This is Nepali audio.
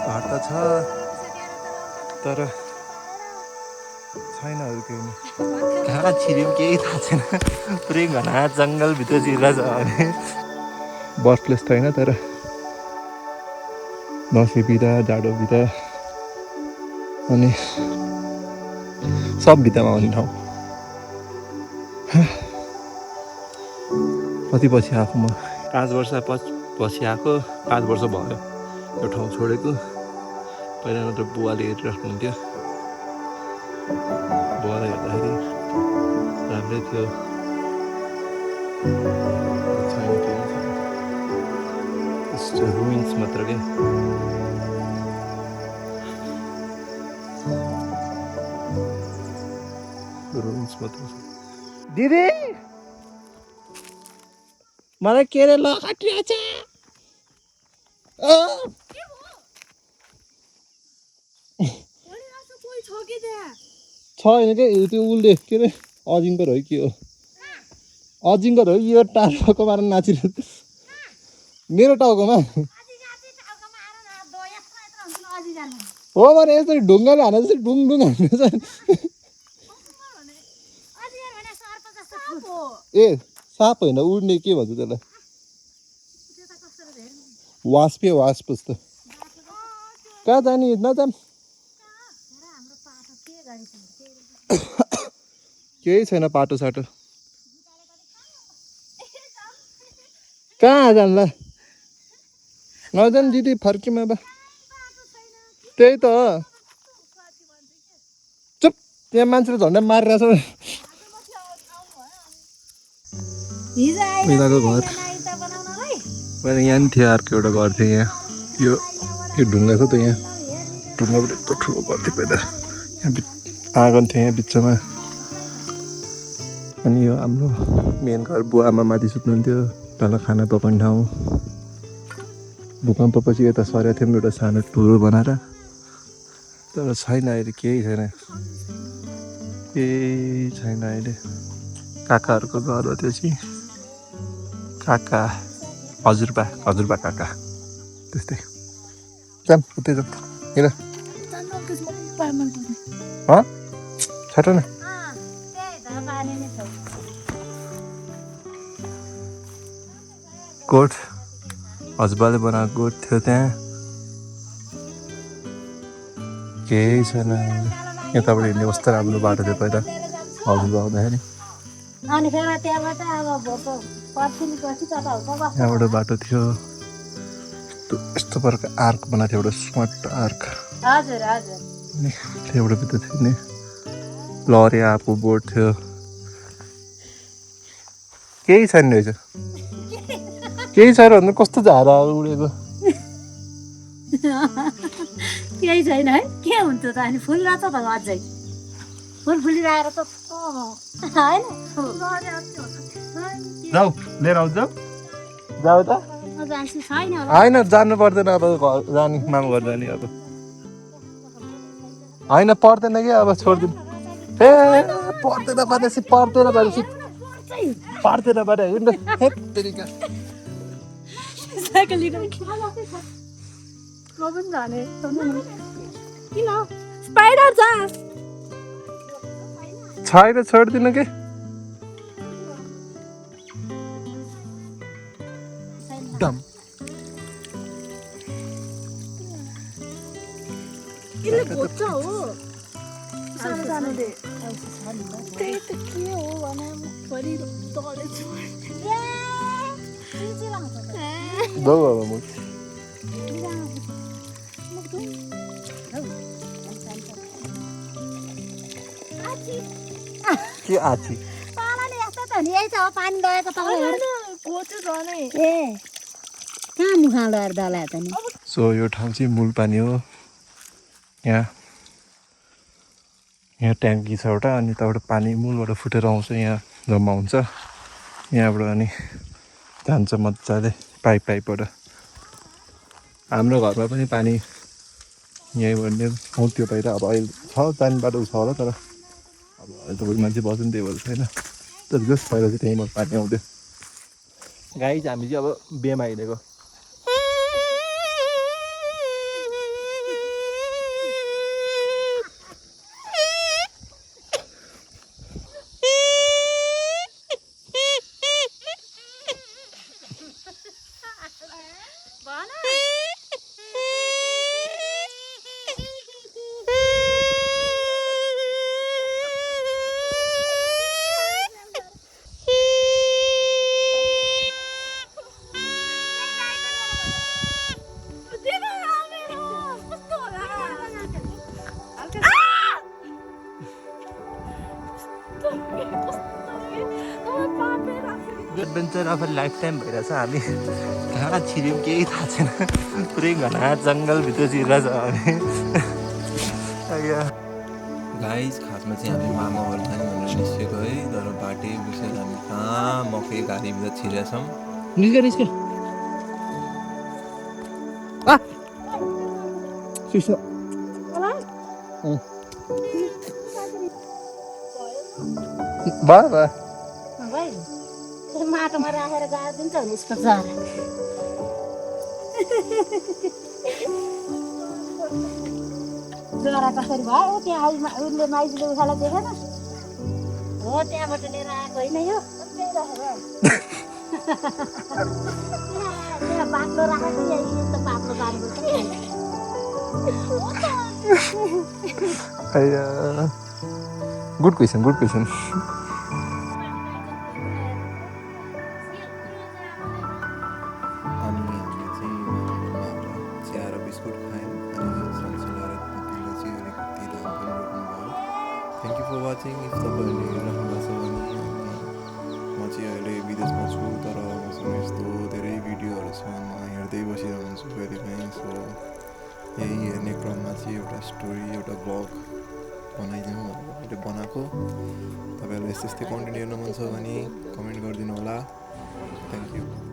घाट त छ तर छैन अरू केही नि कहाँ छिर्यौँ केही थाहा छैन पुरै घना जङ्गलभित्र छिरिरहेको छ भने बसलेस छैन तर दसैँ बिदा जाडो बिदा अनि सब बिदामा आउने ठाउँ कति पछि आएको म 5 वर्ष पछि आएको 5 वर्ष भयो यो ठाउँ छोडेको पहिला मात्र बुवाले हेरिराख्नुहुन्थ्यो बुवालाई हेर्दाखेरि राम्रै थियो छैन केही जस्ट रुइन्स मात्र क्या रुइन्स मात्र छ दिदी मलाई के अरे लगाइरहेछ छैन क्या त्यो उसले के अरे अजिङ्गर हो कि हो अजिङ्गर हो यो टाउको मार नाचिरहेको मेरो टाउकोमा हो भने यसरी ढुङ्गाले हाने जस्तै डुङ डुङ हान्दैछ ए साप होइन उड्ने के भन्छ त्यसलाई वास्प जस्तो कहाँ जाने नजाम केही छैन पाटो साटो कहाँ जान्ला नजान दिदी फर्किमा अब त्यही त चुप त्यहाँ मान्छेले झन्डै मारिरहेछ पहिलाको घर पहिला यहाँ नि थियो अर्को एउटा घर थियो यहाँ यो ढुङ्गा छ त यहाँ ढुङ्गा पनि यत्रो ठुलो घर थियो पहिला यहाँ आँगन थियो यहाँ बिचमा अनि यो हाम्रो मेन घर बुवा आमा माथि सुत्नुहुन्थ्यो तल खाना पकाउने ठाउँ भूकम्पपछि यता सरेको थियौँ एउटा सानो टुरो बनाएर तर छैन अहिले केही छैन अहिले काकाहरूको घर हो त्यो चाहिँ काका हजुरबा काका त्यस्तै जाम उतै जाम हेर छैट न कोठ हजुरबाले बनाएको कोठ थियो त्यहाँ केही छैन यताबाट हिँड्ने कस्तो राम्रो बाटो थियो पहिला हजुरबा आउँदाखेरि यहाँबाट बाटो थियो यस्तो प्रकारको आर्क बनाएको थियो एउटा स्मार्ट आर्क अनि त्यहाँबाट भित्र थियो नि लहरे आएको बोर्ड थियो केही छैन रहेछ केही छैन भन्दा कस्तो झारा उडेको केही छैन है के हुन्छ त अनि फुल रहेछ त अझै फुल फुलिरहेर त होइन जाऊ लिएर आउँछ जाऊ त होइन जानु पर्दैन अब जाने माम घर जाने अब होइन पर्दैन कि अब छोडिदिनु ए पर्दैन भनेपछि छैन छोडिदिनु के के आछि पानी लगाएको कहाँ मुखा लगाएर दलायो त नि सो यो ठाउँ चाहिँ मूल पानी हो यहाँ ट्याङ्की छ एउटा अनि त्यहाँबाट पानी मूलबाट फुटेर आउँछ यहाँ जम्मा हुन्छ यहाँबाट अनि जान्छ मजाले पाइपबाट। हाम्रो घरमा पनि पानी यहीँबाट नै आउँथ्यो पहिला, अब अहिले छ जाने बाटो छ होला, तर अब अहिले त कोही मान्छे बस्नु त्यही भएर छैन। तर जस पहिला चाहिँ त्यहीँबाट पानी आउँथ्यो। गाई चाहिँ हामी चाहिँ अब बिहेमा हिँडेको। एडभेन्चर अब लाइफ टाइम भइरहेछ। हामी कहाँ छिर्यौँ केही थाहा छैन, पुरै घना जङ्गलभित्र छिरेको छ हामी। गाइस खासमा चाहिँ हामी मामा बल्छन् भनेर निस्केको है, तर बाटै बुझेर हामी कहाँ मकै गाडीभित्र छिरेछौँ। निस्क्यो निस्क्यो भयो माटोमा राखेर गाड दिन्छ भने यसको जरा जरा कसरी भयो त्यहाँ उसले माइजूले उखाला देखेन हो, त्यहाँबाट लिएर आएको होइन यो त्यहाँ बाक्लो राखेको यस्तो बाक्लो पारेको good question good question. Thank you for watching. If तपाईँहरूले हेरिराख्नु भएको छ भने म चाहिँ अहिले विदेशमा छु, तर मसँग यस्तो धेरै भिडियोहरू छ, म हेर्दै बसिरहेको हुन्छु कहिलेकाहीँ। सो यही हेर्ने क्रममा चाहिँ एउटा स्टोरी, एउटा ब्लग बनाइदिउँ भनेर मैले बनाएको। तपाईँहरूलाई यस्तै कन्टेन्ट हेर्नु मन छ भने कमेन्ट गरिदिनु होला। Thank you.